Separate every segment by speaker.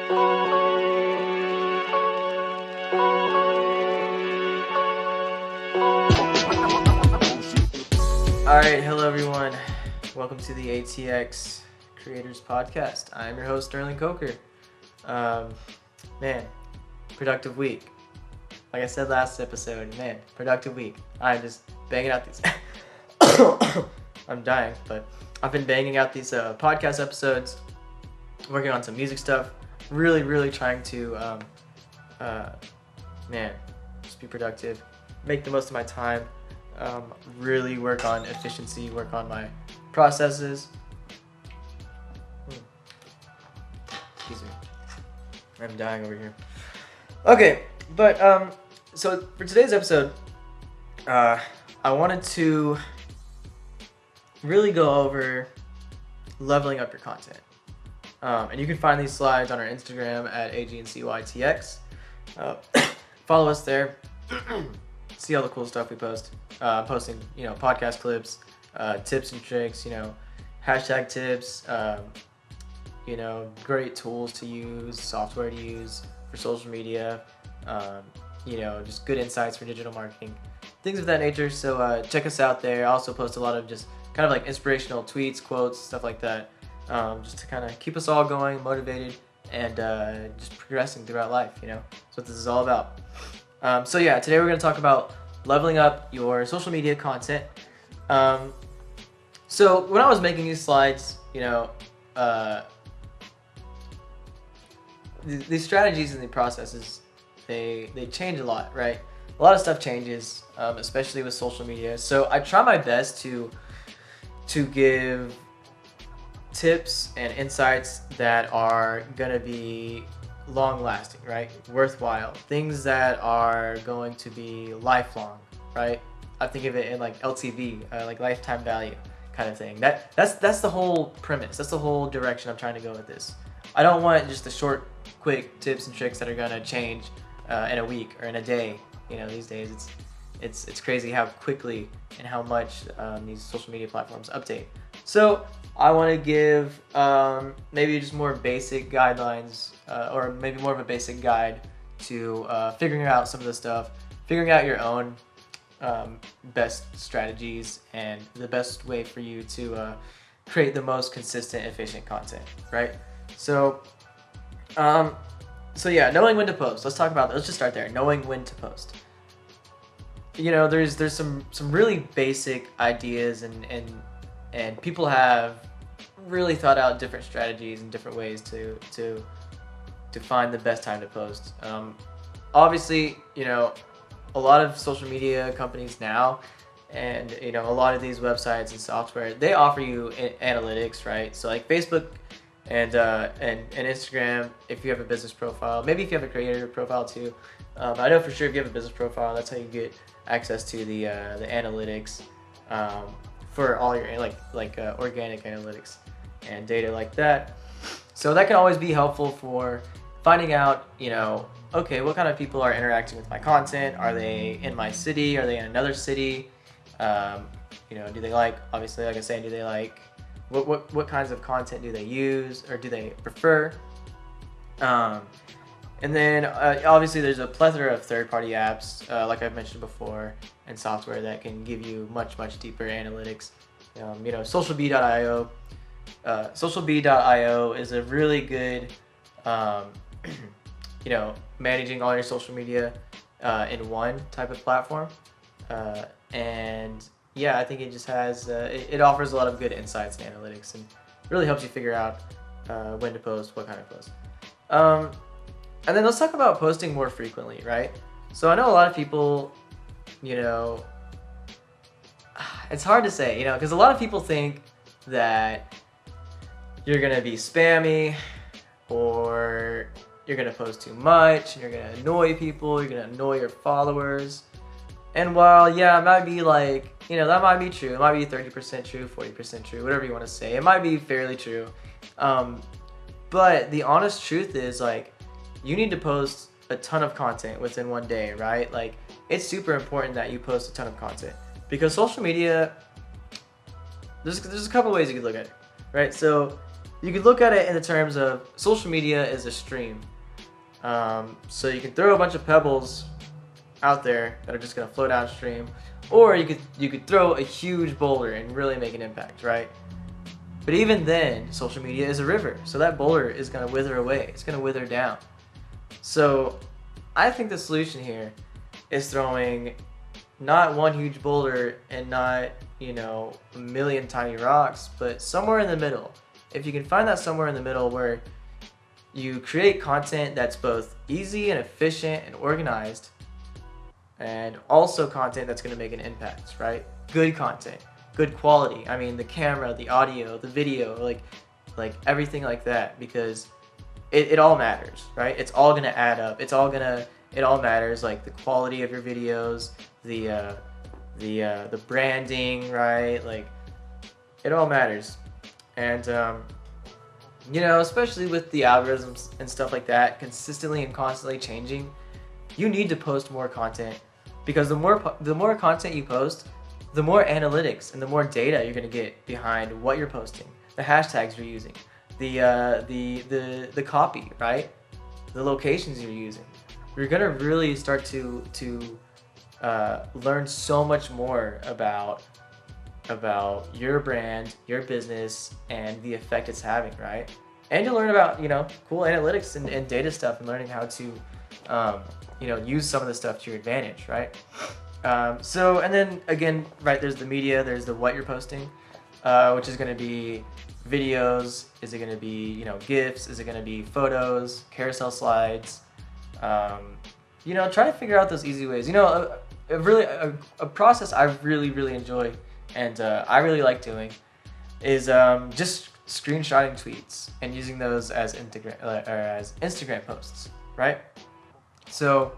Speaker 1: Alright, hello everyone. Welcome to the AGNCY Creators Podcast. I'm your host, Sterling Coker. Man, productive week. Like I said last episode, man, productive week. I'm just banging out these... I'm dying, but I've been banging out these podcast episodes, working on some music stuff, really trying to, just be productive, make the most of my time. Really work on efficiency, work on my processes. Excuse me. I'm dying over here. Okay, but so for today's episode, I wanted to really go over leveling up your content. And you can find these slides on our Instagram at agncytx. Follow us there. See all the cool stuff we post. Posting, podcast clips, tips and tricks, hashtag tips, great tools to use, software to use for social media, just good insights for digital marketing, things of that nature. So check us out there. I also post a lot of just kind of like inspirational tweets, quotes, stuff like that, just to kind of keep us all going, motivated, and just progressing throughout life. That's what this is all about. Today we're going to talk about leveling up your social media content. So when I was making these slides, these strategies and the processes, they change a lot, right? A lot of stuff changes, especially with social media. So I try my best to give tips and insights that are gonna be long-lasting, right? Worthwhile. Things that are going to be lifelong, right? I think of it in like LTV, like lifetime value kind of thing. That's the whole premise. That's the whole direction I'm trying to go with this. I don't want just the short, quick tips and tricks that are gonna change in a week or in a day. These days it's crazy how quickly and how much these social media platforms update. So I want to give maybe just more basic guidelines, or maybe more of a basic guide to figuring out some of the stuff, figuring out your own best strategies and the best way for you to create the most consistent, efficient content, right? So knowing when to post. Let's talk about that. Let's just start there. Knowing when to post. There's some really basic ideas and people have really thought out different strategies and different ways to find the best time to post. Obviously, a lot of social media companies now, and a lot of these websites and software, they offer you analytics, right? So like Facebook and Instagram, if you have a business profile, maybe if you have a creator profile too. I know for sure if you have a business profile, that's how you get access to the analytics for all your organic analytics and data like that. So that can always be helpful for finding out, okay, what kind of people are interacting with my content? Are they in my city? Are they in another city? Do they like, obviously, like I said, do they like, what kinds of content do they use or do they prefer? And then obviously there's a plethora of third-party apps, like I've mentioned before, and software that can give you much deeper analytics. Socialbee.io. Socialbee.io is a really good, managing all your social media in one type of platform. I think it just has, it offers a lot of good insights and analytics and really helps you figure out when to post, what kind of post. And then let's talk about posting more frequently, right? So I know a lot of people, it's hard to say, because a lot of people think that you're going to be spammy or you're going to post too much and you're going to annoy people, you're going to annoy your followers. And while, it might be like, that might be true. It might be 30% true, 40% true, whatever you want to say. It might be fairly true. But the honest truth is, like, you need to post a ton of content within one day, right? Like, it's super important that you post a ton of content because social media, there's a couple ways you could look at it, right? So you could look at it in the terms of social media is a stream. So you can throw a bunch of pebbles out there that are just gonna flow downstream, or you could throw a huge boulder and really make an impact, right? But even then, social media is a river, so that boulder is gonna wither away. It's gonna wither down. So I think the solution here is throwing not one huge boulder and not, a million tiny rocks, but somewhere in the middle. If you can find that somewhere in the middle where you create content that's both easy and efficient and organized, and also content that's going to make an impact, right? Good content, good quality. I mean, the camera, the audio, the video, like everything like that, because it all matters, right? It's all going to add up. It all matters, like the quality of your videos, the branding, right? Like, it all matters. And especially with the algorithms and stuff like that, consistently and constantly changing, you need to post more content, because the more content you post, the more analytics and the more data you're going to get behind what you're posting, the hashtags you're using, the copy, right? The locations you're using. You're going to really start to learn so much more about your brand, your business, and the effect it's having, right? And you'll learn about, cool analytics and data stuff, and learning how to, use some of the stuff to your advantage, right? And then again, right, there's the media, there's the what you're posting, which is going to be videos. Is it going to be, GIFs? Is it going to be photos, carousel slides? Try to figure out those easy ways. A process I really enjoy and I really like doing is just screenshotting tweets and using those as Instagram posts, right? So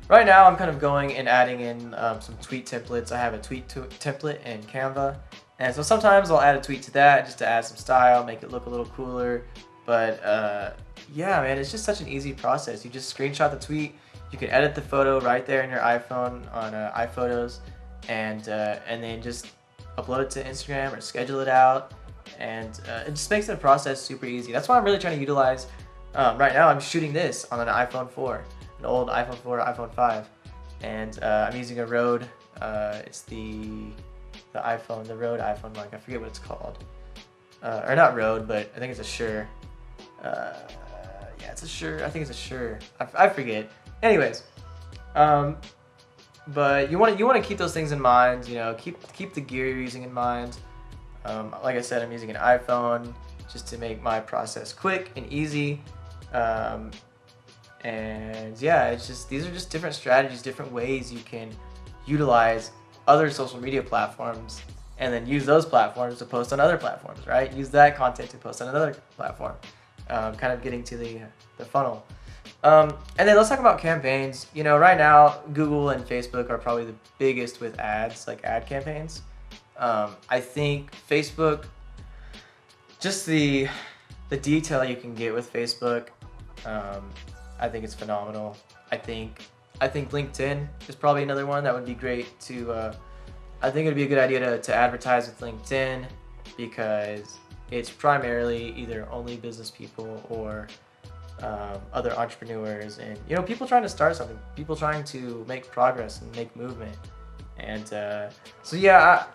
Speaker 1: right now I'm kind of going and adding in some tweet templates. I have a tweet template in Canva, and so sometimes I'll add a tweet to that just to add some style, make it look a little cooler. But yeah, man, it's just such an easy process. You just screenshot the tweet. You can edit the photo right there in your iPhone on iPhotos, and then just upload it to Instagram or schedule it out, and it just makes the process super easy. That's why I'm really trying to utilize. Right now, I'm shooting this on an iPhone 4, an old iPhone 4, iPhone 5, and I'm using a Rode. It's the Rode iPhone mic. I forget what it's called, or not Rode, but I think it's a Shure. Yeah, it's a Shure. I think it's a Shure. I forget. Anyways, but you want to keep those things in mind. Keep the gear you're using in mind. Like I said, I'm using an iPhone just to make my process quick and easy. And yeah, these are just different strategies, different ways you can utilize other social media platforms, and then use those platforms to post on other platforms, right? Use that content to post on another platform. Kind of getting to the funnel. And then let's talk about campaigns. Right now, Google and Facebook are probably the biggest with ads, like ad campaigns. I think Facebook, just the detail you can get with Facebook, I think it's phenomenal. I think LinkedIn is probably another one that would be great to. I think it'd be a good idea to advertise with LinkedIn, because it's primarily either only business people or other entrepreneurs, and people trying to start something, people trying to make progress and make movement. And so yeah,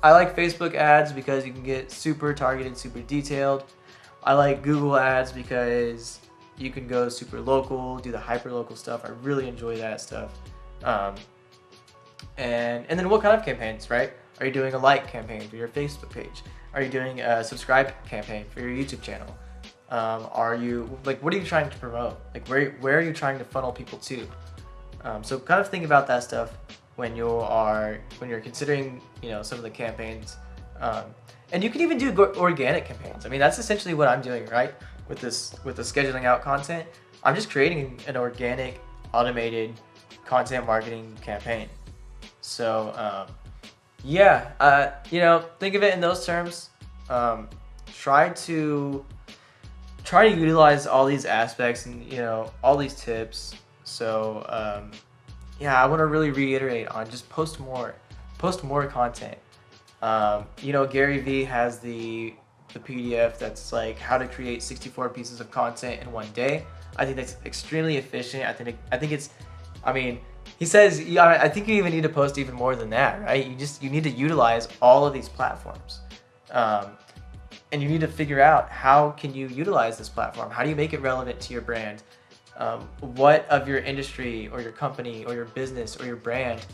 Speaker 1: I like Facebook ads because you can get super targeted, super detailed. I like Google ads because you can go super local, do the hyper local stuff. I really enjoy that stuff. And then what kind of campaigns, right? Are you doing a like campaign for your Facebook page? Are you doing a subscribe campaign for your YouTube channel? What are you trying to promote? Like, where are you trying to funnel people to? So kind of think about that stuff when you're considering, some of the campaigns. And you can even do organic campaigns. I mean, that's essentially what I'm doing, right? With the scheduling out content, I'm just creating an organic, automated content marketing campaign. So, think of it in those terms. Try to utilize all these aspects and all these tips. So I want to really reiterate on just post more content. Gary Vee has the the PDF that's like how to create 64 pieces of content in one day. I think that's extremely efficient. I think it's, I mean, he says, yeah, I think you even need to post even more than that, right? You need to utilize all of these platforms. And you need to figure out how can you utilize this platform? How do you make it relevant to your brand? What of your industry or your company or your business or your brand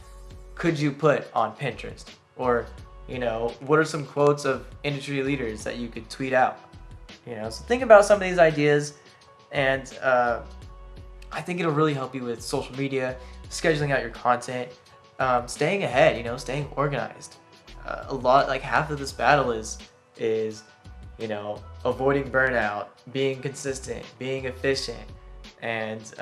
Speaker 1: could you put on Pinterest? Or, you know, what are some quotes of industry leaders that you could tweet out? You know, so think about some of these ideas, and I think it'll really help you with social media, scheduling out your content, staying ahead, you know, staying organized. Like half of this battle is, you know, avoiding burnout, being consistent, being efficient, and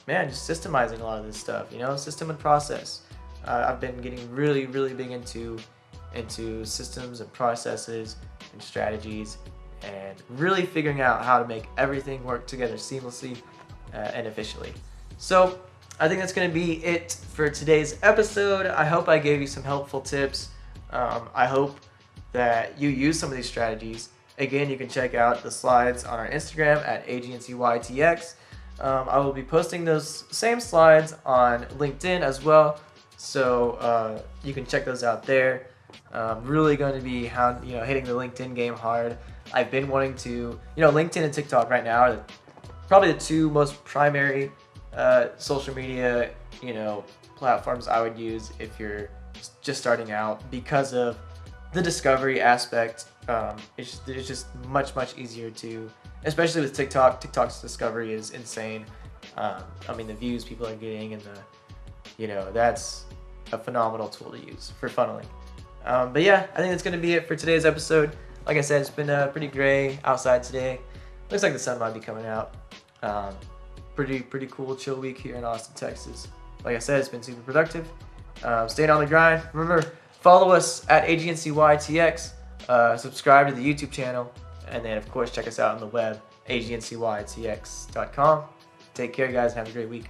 Speaker 1: man, just systemizing a lot of this stuff, you know, system and process. I've been getting really big into systems and processes and strategies, and really figuring out how to make everything work together seamlessly and efficiently. So I think that's going to be it for today's episode. I hope I gave you some helpful tips. I hope that you use some of these strategies. Again, you can check out the slides on our Instagram at agncytx. I will be posting those same slides on LinkedIn as well, so you can check those out there. Really going to be hitting the LinkedIn game hard. I've been wanting to, you know, LinkedIn and TikTok right now are probably the two most primary social media, you know, platforms I would use if you're just starting out, because of the discovery aspect. It's just much easier to, especially with TikTok. TikTok's discovery is insane. I mean, the views people are getting, and you know, that's a phenomenal tool to use for funneling. But yeah, I think that's going to be it for today's episode. Like I said, it's been pretty gray outside today. Looks like the sun might be coming out. Pretty cool, chill week here in Austin, Texas. Like I said, it's been super productive. Staying on the grind. Remember, follow us at AGNCYTX. Subscribe to the YouTube channel. And then, of course, check us out on the web, agncytx.com. Take care, guys, and have a great week.